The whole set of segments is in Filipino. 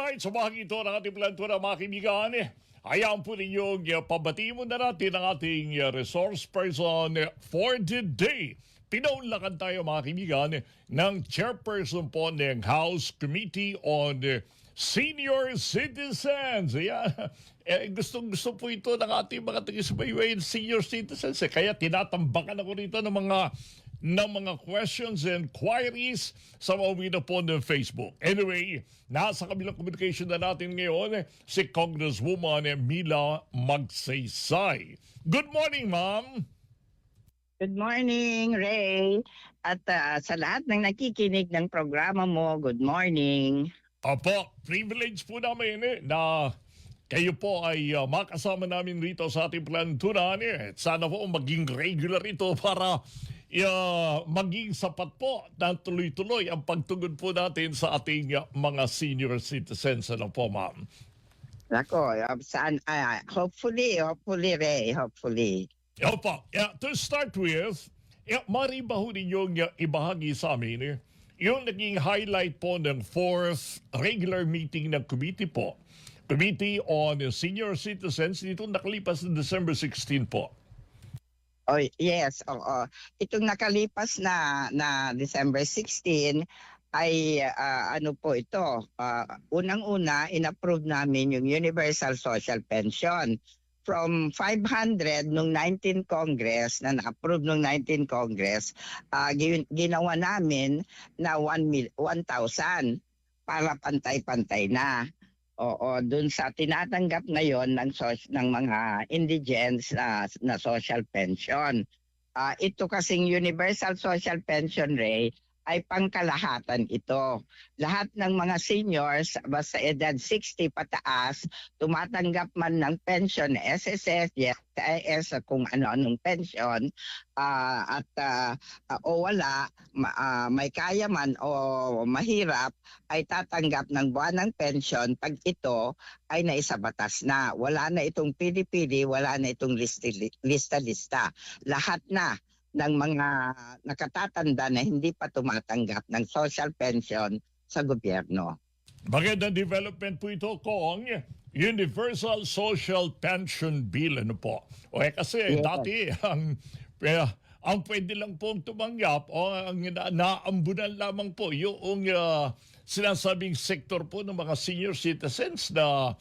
Alright, sa bahagi ito ng ating plantura mga kaibigan, hayaan po ninyong pabati mo na natin ang ating resource person for the day. Pinaunlakan tayo mga kaibigan ng chairperson po ng House Committee on Senior Citizens. Ayan. Gustong-gusto po ito ng ating mga taga-subaywayin senior citizens. Kaya tinatambakan ako rito ng mga questions and queries sa mga po ng Facebook. Anyway, nasa kabilang communication na natin ngayon si Congresswoman Mila Magsaysay. Good morning, ma'am! Good morning, Ray. At sa lahat ng nakikinig ng programa mo, good morning. Opo, privilege po namin na kayo po ay makasama namin rito sa ating plantunan. Sana po maging regular ito para maging sapat po na tuloy-tuloy ang pagtugon po natin sa ating mga senior citizens. Ano po, ma'am? Ako, hopefully, Ray, hopefully. Opo, to start with, mari ba ho ninyong ibahagi sa amin yung naging highlight po ng 4th regular meeting ng committee po, Committee on Senior Citizens, dito nakalipas ng December 16 po. Oh, yes, oo. Itong nakalipas na December 16 ay ano po ito, unang-una inapprove namin yung Universal Social Pension. From 500 nung 19 Congress, na na-approve nung 19 Congress, ginawa namin na 1,000 para pantay-pantay na. Oo, dun sa tinatanggap ngayon ng mga indigents na social pension. Ito kasing Universal Social Pension, Ray, ay pangkalahatan ito. Lahat ng mga seniors basta edad 60 pataas, tumatanggap man ng pension, SSS, SIS, kung ano-anong pension, o wala, may kaya man o mahirap, ay tatanggap ng buwanang pension pag ito ay naisabatas na. Wala na itong pili-pili, wala na itong lista-lista. Lahat na ng mga nakatatanda na hindi pa tumatanggap ng social pension sa gobyerno. Magandang development po ito, Kong. Universal Social Pension Bill, ano po? Kasi Yes. dati ang pwede lang pong tumanggap o ang naambunan lamang po yung sinasabing sektor po ng mga senior citizens na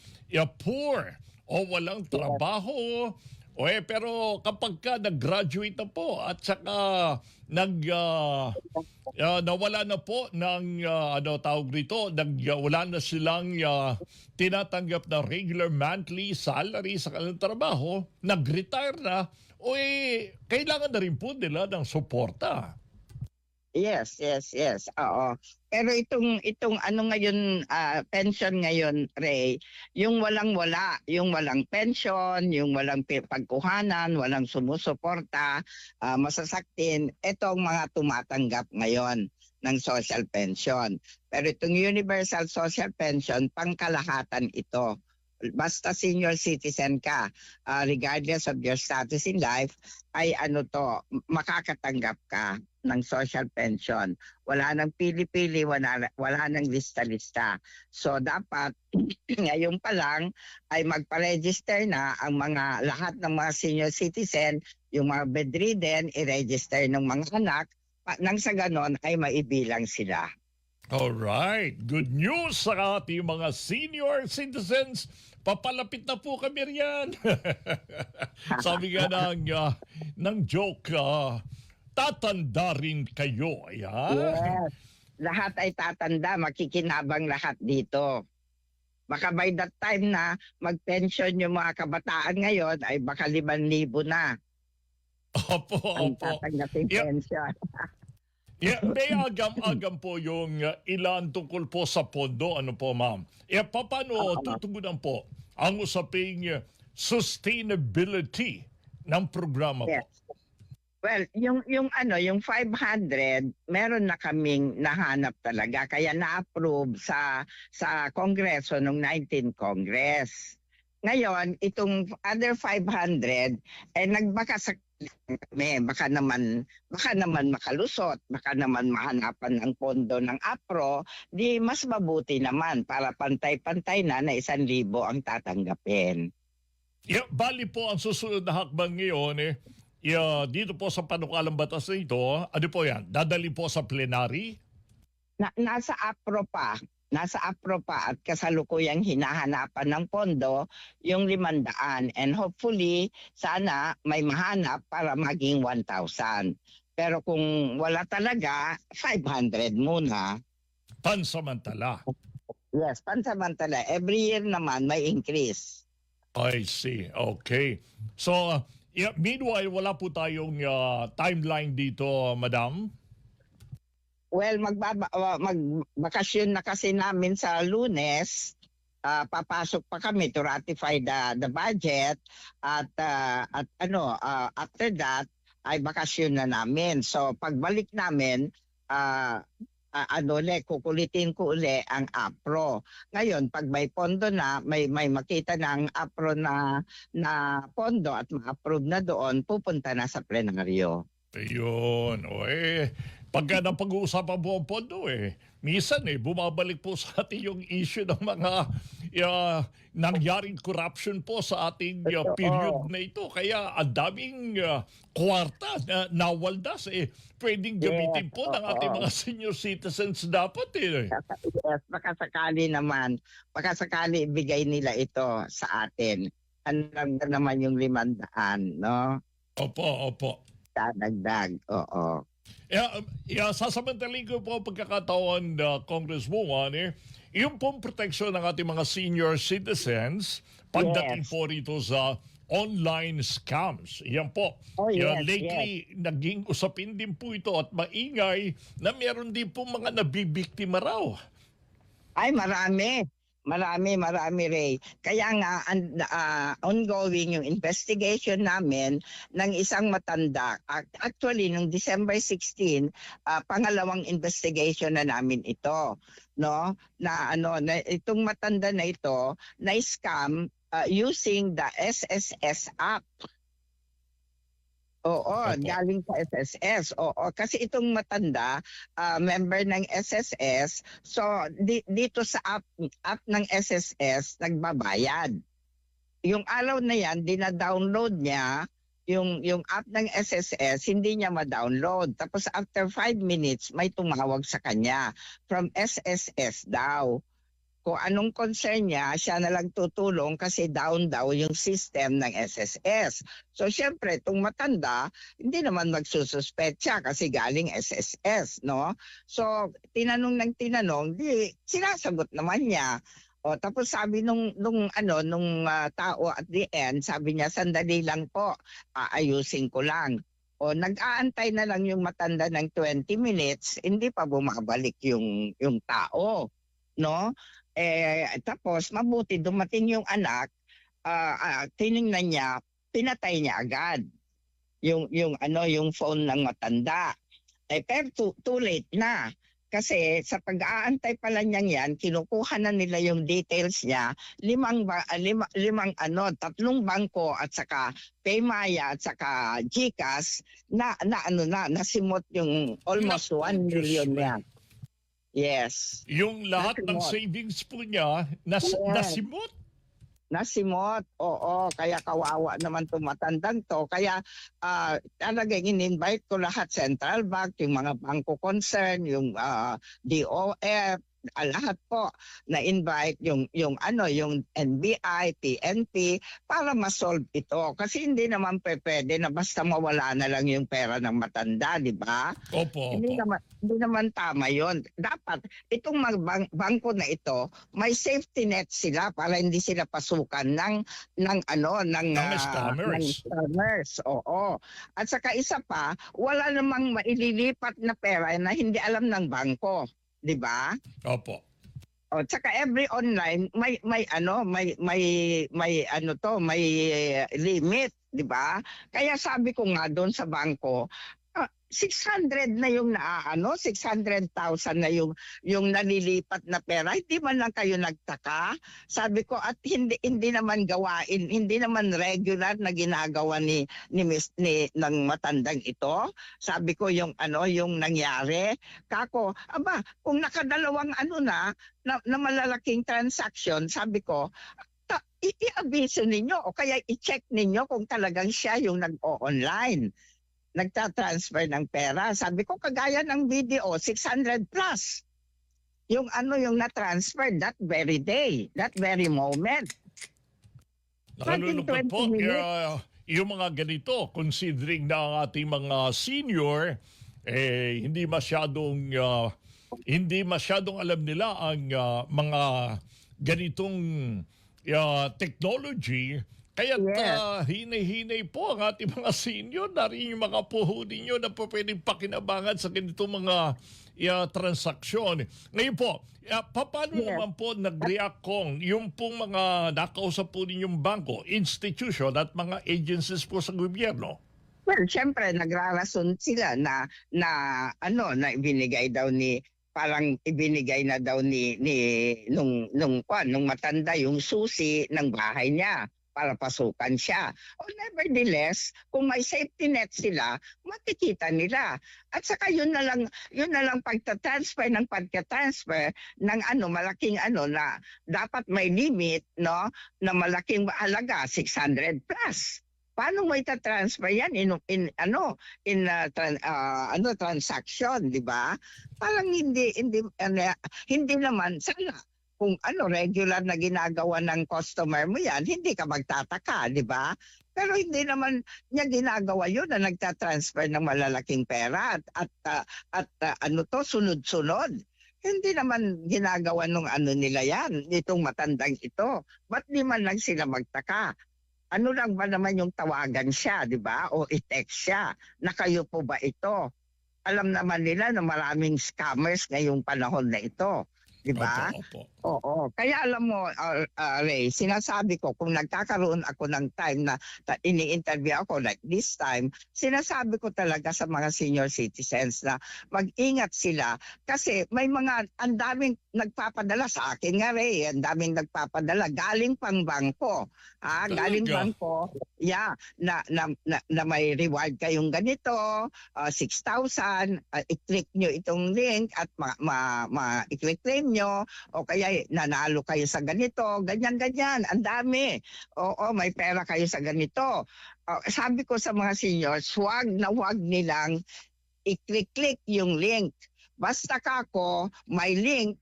poor o walang trabaho. Pero kapag ka nag-graduate na po at saka nawala na po ng wala na silang tinatanggap na regular monthly salary sa kanilang trabaho, nag-retire na, kailangan na rin po nila ng suporta. Yes. Oo. Pero itong ano ngayon, pension ngayon, Ray, yung walang-wala, yung walang pension, yung walang pagkuhanan, walang sumusuporta, masasaktin, itong mga tumatanggap ngayon ng social pension. Pero itong Universal Social Pension, pangkalahatan ito. Basta senior citizen ka, regardless of your status in life, ay makakatanggap ka ng social pension. Wala nang pili-pili, wala nang lista-lista. So dapat ngayon pa lang ay magpa-register na ang lahat ng mga senior citizen, yung mga bedridden, i-register ng mga anak, nang sa ganon ay maibilang sila. Alright, good news sa ating mga senior citizens. Papalapit na po kami riyan. Sabi nga ng joke, tatanda rin kayo. Ayan. Yes. Lahat ay tatanda, makikinabang lahat dito. Baka by that time na mag-pension yung mga kabataan ngayon, ay baka 5,000 na. Opo. Ang tatanggapin pension. May agam-agam po yung ilan tungkol po sa pondo. Ano po, ma'am? Paano tutugunan po ang usaping sustainability ng programa po? Yes. Well, yung 500, meron na kaming nahanap talaga. Kaya na-approve sa Kongreso nung 19 Congress. Ngayon, itong other 500, nagbaka sa kami, baka naman makalusot, baka naman mahanapan ng pondo ng APRO, di mas mabuti naman para pantay-pantay na 1,000 ang tatanggapin. Bali po ang susunod na hakbang ngayon dito po sa panukalang batas na ito, ano po yan? Dadali po sa plenary? Nasa APRO pa. Nasa APRO pa at kasalukuyang hinahanapan ng pondo yung 500 and hopefully sana may mahanap para maging 1,000. Pero kung wala talaga, 500 muna. Pansamantala. Yes, pansamantala. Every year naman may increase. I see. Okay. So, meanwhile, wala po tayong timeline dito, Madam? Well, magbakasyon na kasi namin sa Lunes. Papasok pa kami to ratify the budget at after that ay bakasyon na namin. So pagbalik namin kukulitin ko uli ang APRO. Ngayon, pag may pondo na, may makita ng APRO na pondo at ma-approve na doon, pupunta na sa plenaryo. Ayun. Pagka napag-uusapan po ang pondo minsan bumabalik po sa atin yung issue ng mga nangyaring corruption po sa ating period na ito. Kaya ang daming kwarta na nawaldas pwedeng gamitin po ng ating mga senior citizens dapat Yes, baka sakali ibigay nila ito sa atin. Ano lang naman yung 500, no? Opo. Dagdag, oo. Sasamantalin ko po pagkakataon Congresswoman, yung pong proteksyon ng ating mga senior citizens pagdating po rito sa online scams. Yan po. Lately, naging usapin din po ito at maingay na meron din po mga nabibiktima raw. Ay, Marami, Ray. Kaya nga, ongoing yung investigation namin ng isang matanda. Actually, noong December 16, pangalawang investigation na namin ito. No? Na itong matanda na ito, na-scam using the SSS app. Oo, galing sa SSS. Oo, kasi itong matanda, member ng SSS, so dito sa app ng SSS, nagbabayad. Yung araw na yan, dina-download niya, yung app ng SSS, hindi niya ma-download. Tapos after 5 minutes, may tumawag sa kanya from SSS daw. Kung anong concern niya, siya na lang tutulong kasi down daw yung system ng SSS. So syempre, itong matanda, hindi naman magsususpetsa kasi galing SSS, no? So tinanong, di sinasagot naman niya. O tapos sabi nung tao at the end, sabi niya, sandali lang po, aayusin ko lang. O nag-aantay na lang yung matanda ng 20 minutes, hindi pa bumabalik yung tao, no? Tapos mabuti dumating yung anak, tiningnan niya, pinatay niya agad yung phone ng matanda. Pero too late na. Kasi sa pag-aantay pala niyang yan, kinukuha na nila yung details niya, 3 bangko at saka Paymaya at saka GCash nasimot yung almost 1 million niya. Yes. Yung lahat ng savings po niya nasimot? Nasimot, oo. Kaya kawawa naman tumatandang to. Kaya talagang in-invite ko lahat, Central Bank, yung mga bangko concern, yung DOF, lahat po na-invite yung NBI, PNP para ma-solve ito. Kasi hindi naman pwede na basta mawala na lang yung pera ng matanda, di ba? Opo. Hindi naman tama yon. Dapat itong bangko na ito, may safety net sila para hindi sila pasukan ng scammers. Oo. At saka isa pa, wala namang maililipat na pera na hindi alam ng bangko. Di ba? Opo. O tsaka every online may limit, di ba? Kaya sabi ko nga doon sa bangko, 600 na yung 600,000 na yung nalilipat na pera. Hindi man lang kayo nagtaka. Sabi ko, at hindi naman gawain, hindi naman regular na ginagawa ni ng matandang ito. Sabi ko yung nangyari. Kako, kung nakadalawang na malalaking transaction, sabi ko, i-abiso ninyo o kaya i-check ninyo kung talagang siya yung nag-o-online. Nagtatransfer ng pera. Sabi ko, kagaya ng video, 600 plus. Yung na-transfer that very day, that very moment. Nakalulungkot po, yung mga ganito, considering na ang ating mga senior, hindi masyadong alam nila ang mga ganitong technology. Kaya hinay-hinay po ang ating mga senior na rin yung mga puho ninyo na po pwedeng pakinabangan sa ganitong mga transaksyon. Ngayon po, paano naman po nag-react kung yung pong mga nakausap po ninyong bangko, institution at mga agencies po sa gobyerno? Well, syempre nagrarason sila na ibinigay daw parang ibinigay na daw nung matanda yung susi ng bahay niya para pasukan siya. Nevertheless, kung may safety net sila, makikita nila. At saka yun na lang pagta-transfer ng malaking na dapat may limit, no, na malaking halaga, 600 plus. Paano mo ita-transfer yan transaction, di ba? Parang hindi naman sana kung regular na ginagawa ng customer mo yan, hindi ka magtataka, di ba? Pero hindi naman niya ginagawa yun na nagtatransfer ng malalaking pera at sunod-sunod. Hindi naman ginagawa nung nila yan, itong matandang ito. Ba't di man lang sila magtaka? Ano lang ba naman yung tawagan siya, di ba? O i-text siya na kayo po ba ito? Alam naman nila na maraming scammers ngayong panahon na ito. Diba? Opo. Oo. Kaya alam mo, Ray, sinasabi ko, kung nagkakaroon ako ng time na ini-interview ako like this time, sinasabi ko talaga sa mga senior citizens na mag-ingat sila kasi may ang daming nagpapadala sa akin nga, Ray, ang daming nagpapadala galing pang bangko. Galing bangko, na may reward kayong ganito, 6,000, i-click nyo itong link at i-click nyo o kaya nanalo kayo sa ganito, ganyan, ang dami. Oo, may pera kayo sa ganito. Sabi ko sa mga seniors, huwag nilang i-click yung link. Basta may link,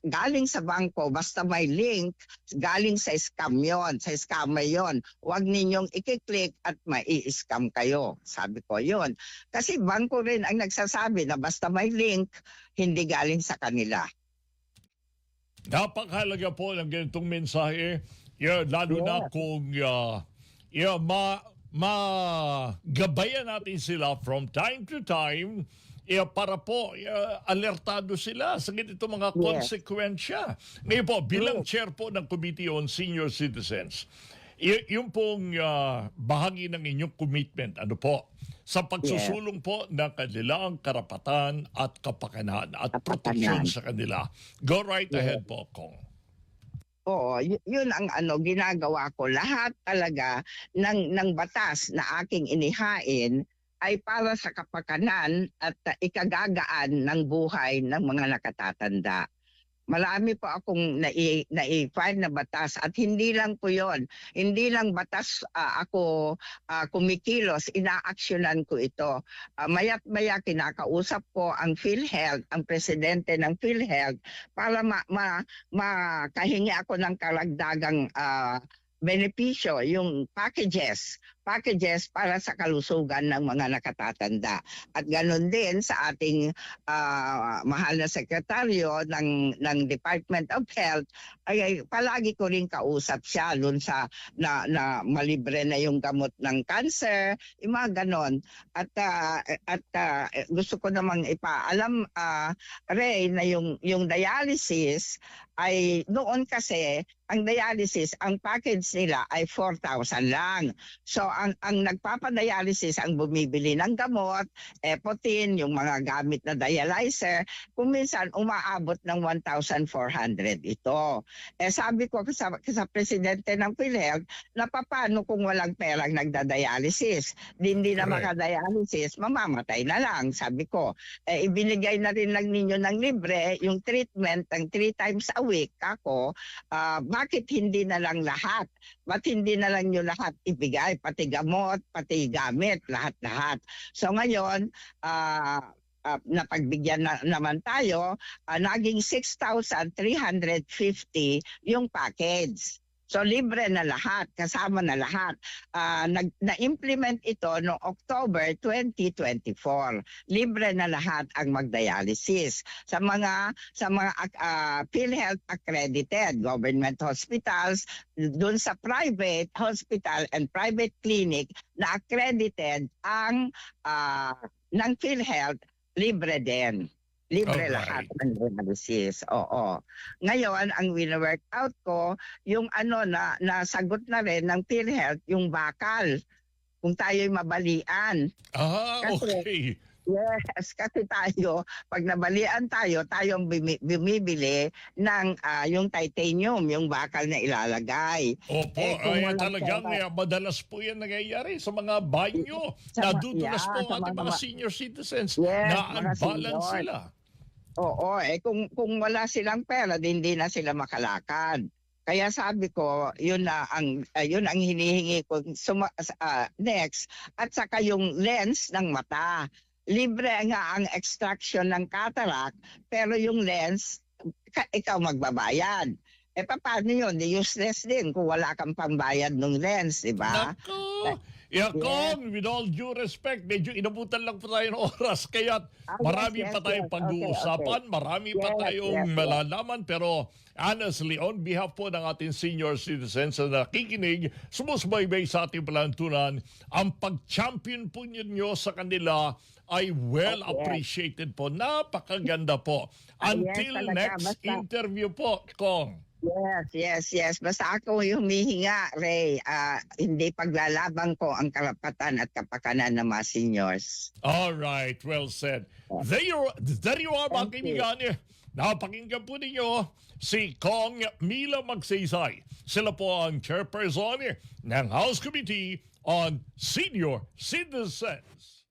galing sa bangko, basta may link, galing sa scam yon, sa scammer yon. Huwag ninyong i-click at mai-scam kayo. Sabi ko yon. Kasi bangko rin ang nagsasabi na basta may link, hindi galing sa kanila. Napakahalaga po ng ganitong mensahe, lalo na kung magabayan natin sila from time to time para po alertado sila sa ganito mga konsekwensya. Ngayon po, bilang chair po ng Committee on Senior Citizens, yung pong bahagi ng inyong commitment, sa pagsusulong po ng kanilang karapatan at kapakanan at proteksyon sa kanila. Go right ahead po, Kong. Oo, yun ang ginagawa ko. Lahat talaga ng batas na aking inihain ay para sa kapakanan at ikagagaan ng buhay ng mga nakatatanda. Marami po akong na-file na batas at hindi lang po yon. Hindi lang batas ako kumikilos, inaaksyonan ko ito. Maya't maya kinakausap ko ang PhilHealth, ang presidente ng PhilHealth para makahingi ako ng karagdagang benepisyo, yung packages para sa kalusugan ng mga nakatatanda. At ganoon din sa ating mahal na sekretaryo ng Department of Health, ay palagi ko rin kausap siya doon sa na malibre na yung gamot ng cancer, yung mga ganon. At gusto ko namang ipaalam, Ray, na yung dialysis ay noon kasi ang dialysis, ang package nila ay 4,000 lang. So ang nagpapadialysis ang bumibili ng gamot, Epotin, yung mga gamit na dialyzer, kung minsan umaabot ng 1,400 ito. Sabi ko sa presidente ng PhilHealth, na paano kung walang perang nagdadialysis? Hindi na Correct. makadialysis, mamamatay na lang. Sabi ko, ibinigay na rin lang ninyo ng libre yung treatment ng 3 times a week. Ako, bakit hindi na lang lahat? Ba't hindi na lang nyo lahat ibigay? Pati gamot, pati gamit, lahat-lahat. So ngayon, napagbigyan naman tayo, naging 6,350 yung package. So libre na lahat, kasama na lahat. Na-implement ito noong October 2024. Libre na lahat ang magdialysis sa mga PhilHealth accredited government hospitals, dun sa private hospital and private clinic na accredited ang ng PhilHealth, libre din. Libre Alright. lahat ng dialysis. Oo. Ngayon, ang wino-workout ko, yung nasagot na rin ng PhilHealth, yung bakal. Kung tayo'y mabalian. Kasi, Okay. yes, kasi tayo, pag nabalian tayo ang bumibili ng yung titanium, yung bakal na ilalagay. Opo, Kung ay walang talagang pera, madalas po yan nangyayari sa mga banyo. Nadudulas po ang sa ating mga, mga senior citizens yes, na mga unbalance senior. sila. Oo, kung wala silang pera, hindi na sila makalakad. Kaya sabi ko, yun ang hinihingi ko next, at saka yung lens ng mata. Libre nga ang extraction ng cataract, pero yung lens, ikaw magbabayad. Paano yun? Useless din kung wala kang pambayad ng lens, di ba? Nako! Yakon, with all due respect, medyo inabutan lang po tayo ng oras. Kaya marami Yes, pa tayong yes. Okay. pag-uusapan, marami pa Yes, tayong yes. malalaman. Pero honestly, on behalf po ng ating senior citizens na nakikinig, sumusubaybay sa ating palantunan, ang pag-champion po ninyo sa kanila ay well Okay. appreciated po. Napakaganda po. Yes, Until talaga. next Basta, interview po, Kong. yes. Basta ako yung humihinga, Ray. Hindi paglalabang ko ang karapatan at kapakanan ng mga seniors. All right, well said. There you are, mga Thank you. kaibigan. Napakinggan po ninyo si Kong Mila Magsaysay. Sila po ang chairperson ng House Committee on Senior Citizens.